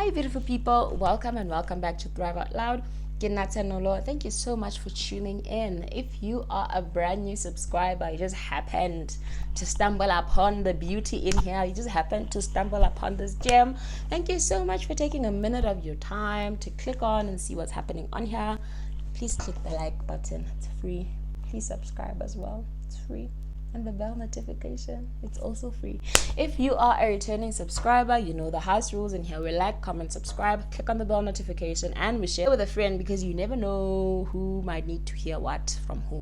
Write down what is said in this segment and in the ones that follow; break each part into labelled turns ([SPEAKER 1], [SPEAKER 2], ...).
[SPEAKER 1] Hi beautiful people, welcome and welcome back to Thrive Out Loud. Thank you so much for tuning in. If you are a brand new subscriber, you just happened to stumble upon the beauty in here, you just happened to stumble upon this gem, thank you so much for taking a minute of your time to click on and see what's happening on here. Please click the like button, it's free. Please subscribe as well, it's free. And the bell notification, it's also free. If you are a returning subscriber, you know the house rules in here. We like, comment, subscribe, click on the bell notification, and we share with a friend because you never know who might need to hear what from who.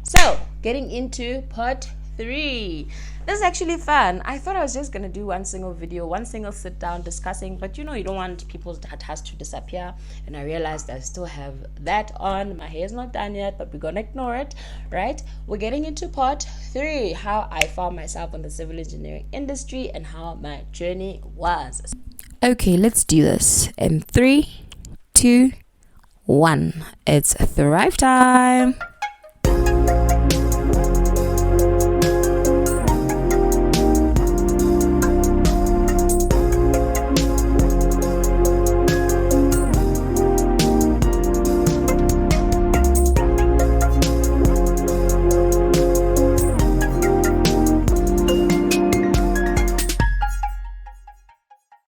[SPEAKER 1] So, getting into part 3. This is actually fun. I thought I was just gonna do one single video, one single sit down discussing, but you know you don't want people's data to disappear, and I realized I still have that on. My hair is not done yet, but we're gonna ignore it, right? We're getting into part 3, how I found myself in the civil engineering industry and how my journey was. Okay, let's do this in 3, 2, 1. It's Thrive time.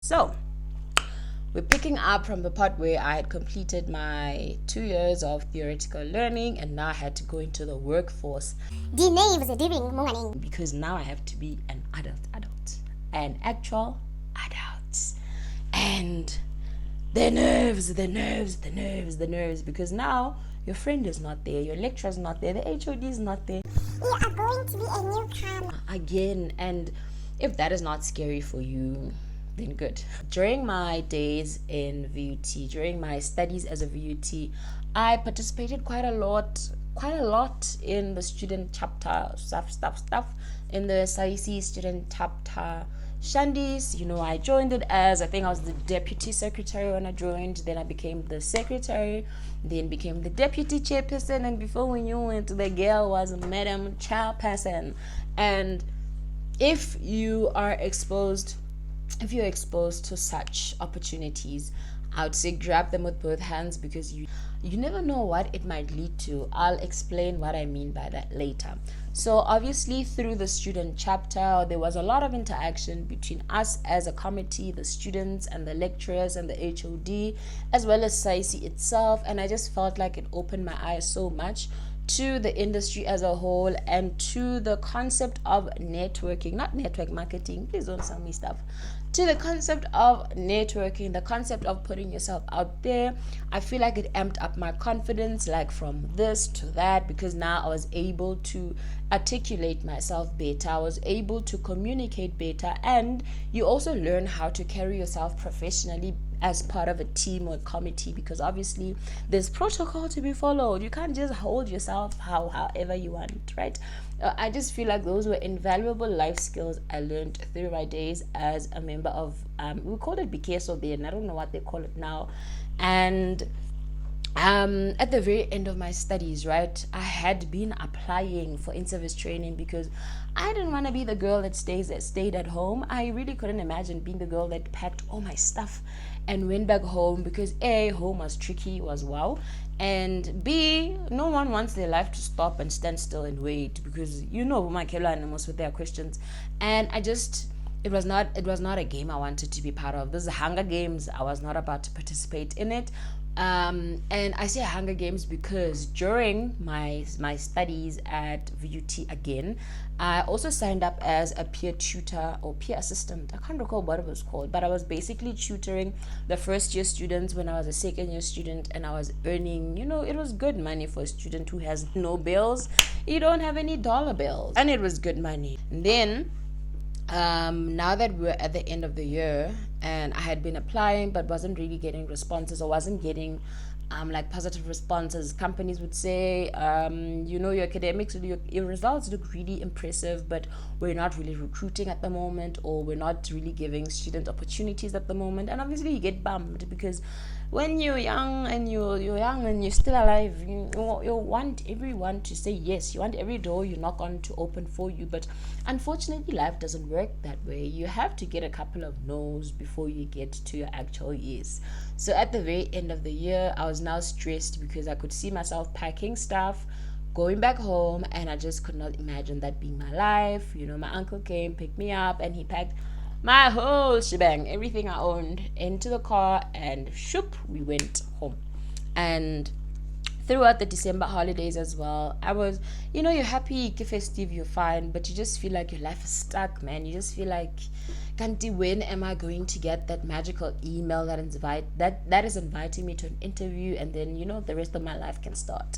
[SPEAKER 1] So, we're picking up from the part where I had completed my 2 years of theoretical learning and now I had to go into the workforce. Because now I have to be an adult, an actual adult. And the nerves, because now your friend is not there, your lecturer's not there, the HOD is not there.
[SPEAKER 2] You are going to be a newcomer
[SPEAKER 1] Again, and if that is not scary for you, then good. During my days in VUT, during my studies as a VUT, I participated quite a lot in the student chapter stuff in the SAIC student chapter shandies. You know, I joined it as, I think I was the deputy secretary when I joined, then I became the secretary, then became the deputy chairperson, and before we knew it, the girl was madam chairperson. And if you're exposed to such opportunities, I would say grab them with both hands, because you never know what it might lead to. I'll explain what I mean by that later. So obviously through the student chapter, there was a lot of interaction between us as a committee, the students and the lecturers and the HOD, as well as SAIC itself, and I just felt like it opened my eyes so much to the industry as a whole and to the concept of networking, not network marketing, please don't sell me stuff, to the concept of networking, the concept of putting yourself out there. I feel like it amped up my confidence, like from this to that, because now I was able to articulate myself better, I was able to communicate better, and you also learn how to carry yourself professionally as part of a team or a committee, because obviously there's protocol to be followed. You can't just hold yourself however you want, right? I just feel like those were invaluable life skills I learned through my days as a member of we called it BKSO then, I don't know what they call it now. And at the very end of my studies, right, I had been applying for in-service training because I didn't want to be the girl that stayed at home. I really couldn't imagine being the girl that packed all my stuff and went back home, because A, home was tricky, was wow, and B, no one wants their life to stop and stand still and wait, because you know my animals with their questions. And it was not a game I wanted to be part of. This is Hunger Games. I was not about to participate in it. And I say Hunger Games because during my studies at VUT again, I also signed up as a peer tutor or peer assistant. I can't recall what it was called, but I was basically tutoring the first year students when I was a second year student, and I was earning, it was good money for a student who has no bills. You don't have any dollar bills, and it was good money. And then now that we're at the end of the year and I had been applying but wasn't really getting responses, or wasn't getting like positive responses, companies would say, your academics, your results look really impressive, but we're not really recruiting at the moment, or we're not really giving student opportunities at the moment. And obviously you get bummed because when you're young and you're young and you're still alive, you want everyone to say yes. You want every door you knock on to open for you. But unfortunately, life doesn't work that way. You have to get a couple of no's before you get to your actual yes. So at the very end of the year, I was now stressed because I could see myself packing stuff, going back home, and I just could not imagine that being my life. My uncle came, picked me up, and he packed my whole shebang, everything I owned, into the car, and shoop, we went home. And throughout the December holidays as well, I was, you're happy, you're festive, you're fine, but you just feel like your life is stuck, man. You just feel like, Kanti, when am I going to get that magical email that is inviting me to an interview, and then the rest of my life can start.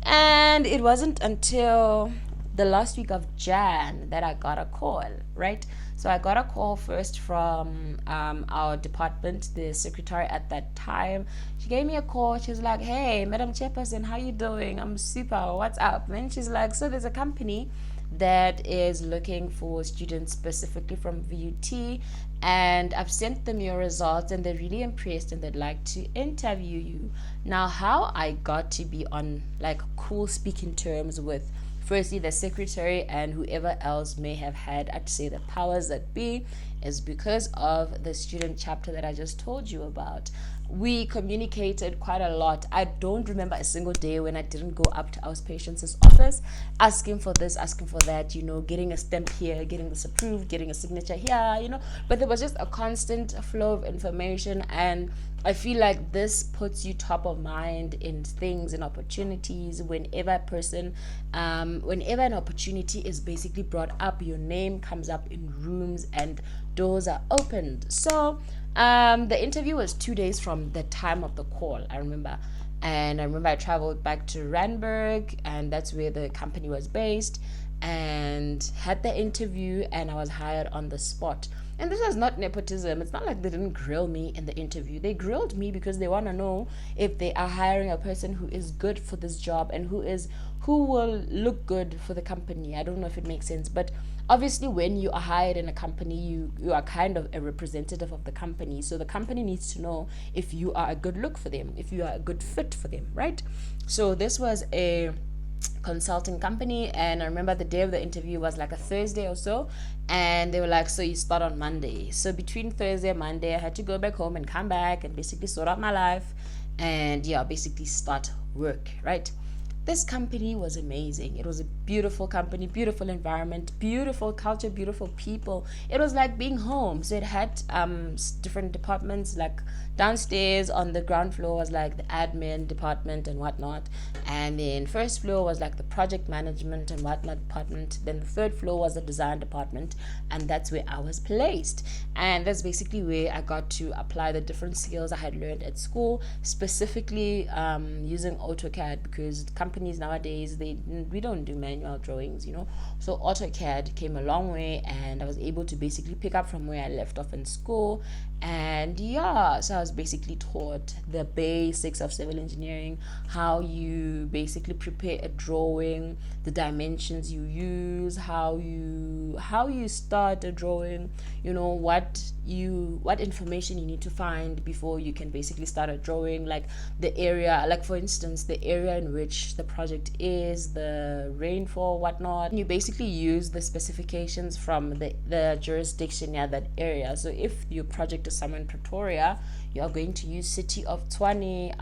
[SPEAKER 1] And it wasn't until the last week of Jan that I got a call, right? So I got a call first from our department, the secretary at that time. She gave me a call. She was like, "Hey, Madam Chairperson, how you doing? I'm super. What's up?" And she's like, "So there's a company that is looking for students specifically from VUT, and I've sent them your results, and they're really impressed, and they'd like to interview you." Now, how I got to be on like cool speaking terms with firstly the secretary and whoever else may have had, I'd say, the powers that be, is because of the student chapter that I just told you about. We communicated quite a lot. I don't remember a single day when I didn't go up to our patient's office asking for this, asking for that, getting a stamp here, getting this approved, getting a signature here, but there was just a constant flow of information. And I feel like this puts you top of mind in things and opportunities. Whenever an opportunity is basically brought up, your name comes up in rooms and doors are opened. So the interview was 2 days from the time of the call, I remember. And I remember I traveled back to Randburg, and that's where the company was based, and had the interview, and I was hired on the spot. And this was not nepotism. It's not like they didn't grill me in the interview. They grilled me because they want to know if they are hiring a person who is good for this job and who will look good for the company. I don't know if it makes sense, but obviously when you are hired in a company, you are kind of a representative of the company. So the company needs to know if you are a good look for them, if you are a good fit for them, right? So this was a consulting company, and I remember the day of the interview was like a Thursday or so, and they were like, "So you start on Monday." So between Thursday and Monday, I had to go back home and come back and basically sort out my life and basically start work, right? This company was amazing. It was a beautiful company, beautiful environment, beautiful culture, beautiful people. It was like being home. So it had different departments. Like downstairs on the ground floor was like the admin department and whatnot, and then first floor was like the project management and whatnot department. Then the third floor was the design department, and that's where I was placed. And that's basically where I got to apply the different skills I had learned at school, specifically using AutoCAD, because companies nowadays we don't do manual drawings. So AutoCAD came a long way, and I was able to basically pick up from where I left off in school. And so I was basically taught the basics of civil engineering, how you basically prepare a drawing, the dimensions you use, how you start a drawing, what information you need to find before you can basically start a drawing, like the area, like for instance the area in which the project is, the rainfall, whatnot. You basically use the specifications from the jurisdiction near that area. So if your project is somewhere in Pretoria, you are going to use City of Tshwane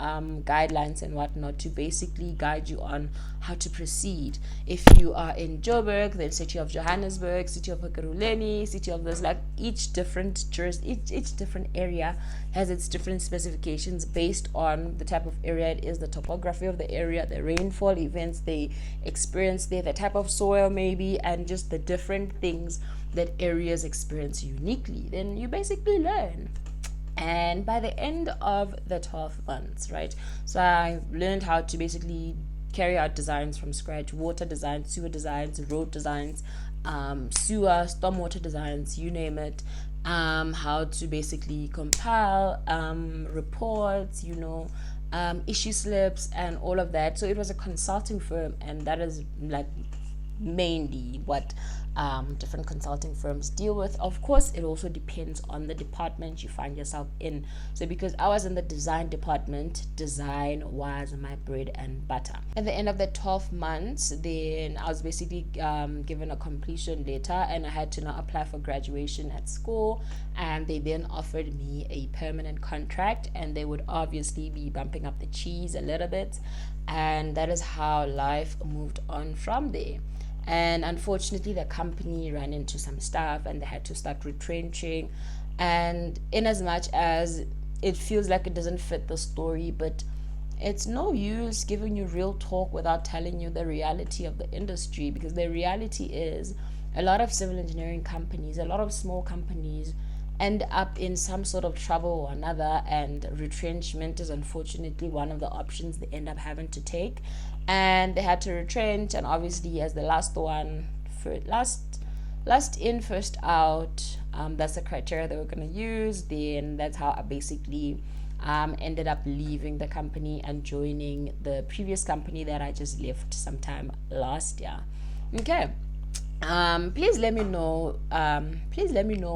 [SPEAKER 1] guidelines and whatnot to basically guide you on how to proceed. If you are in Joburg, then City of Johannesburg, City of Ekurhuleni, City of this, like each different area has its different specifications based on the type of area it is, the topography of the area, the rainfall events they experience there, the type of soil maybe, and just the different things that areas experience uniquely. Then you basically learn. And by the end of the 12 months, right, so I learned how to basically carry out designs from scratch: water designs, sewer designs, road designs, sewer, stormwater designs, you name it. How to basically compile reports, issue slips and all of that. So it was a consulting firm, and that is like mainly what different consulting firms deal with. Of course, it also depends on the department you find yourself in. So because I was in the design department, design was my bread and butter. At the end of the 12 months, then I was basically given a completion letter, and I had to now apply for graduation at school, and they then offered me a permanent contract, and they would obviously be bumping up the cheese a little bit, and that is how life moved on from there. And unfortunately, the company ran into some stuff and they had to start retrenching. And in as much as it feels like it doesn't fit the story, but it's no use giving you real talk without telling you the reality of the industry, because the reality is a lot of civil engineering companies, a lot of small companies end up in some sort of trouble or another, and retrenchment is unfortunately one of the options they end up having to take. And they had to retrench, and obviously as the last one, for last in first out, that's the criteria they were going to use. Then that's how I basically ended up leaving the company and joining the previous company that I just left sometime last year. Okay. Please let me know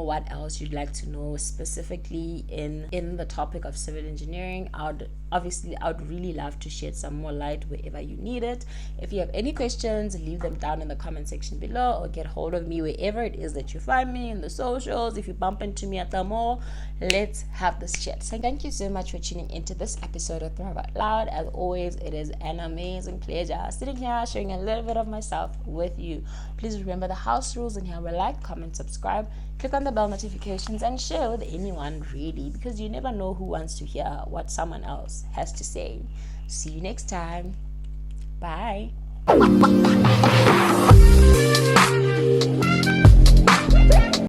[SPEAKER 1] what else you'd like to know specifically in the topic of civil engineering. I would really love to shed some more light wherever you need it. If you have any questions, leave them down in the comment section below, or get hold of me wherever it is that you find me in the socials. If you bump into me at the mall, let's have this chat. So thank you so much for tuning into this episode of Thrive Out Loud. As always, it is an amazing pleasure sitting here sharing a little bit of myself with you. Please remember the house rules in here were like, comment, subscribe, click on the bell notifications, and share with anyone really, because you never know who wants to hear what someone else has to say. See you next time. Bye.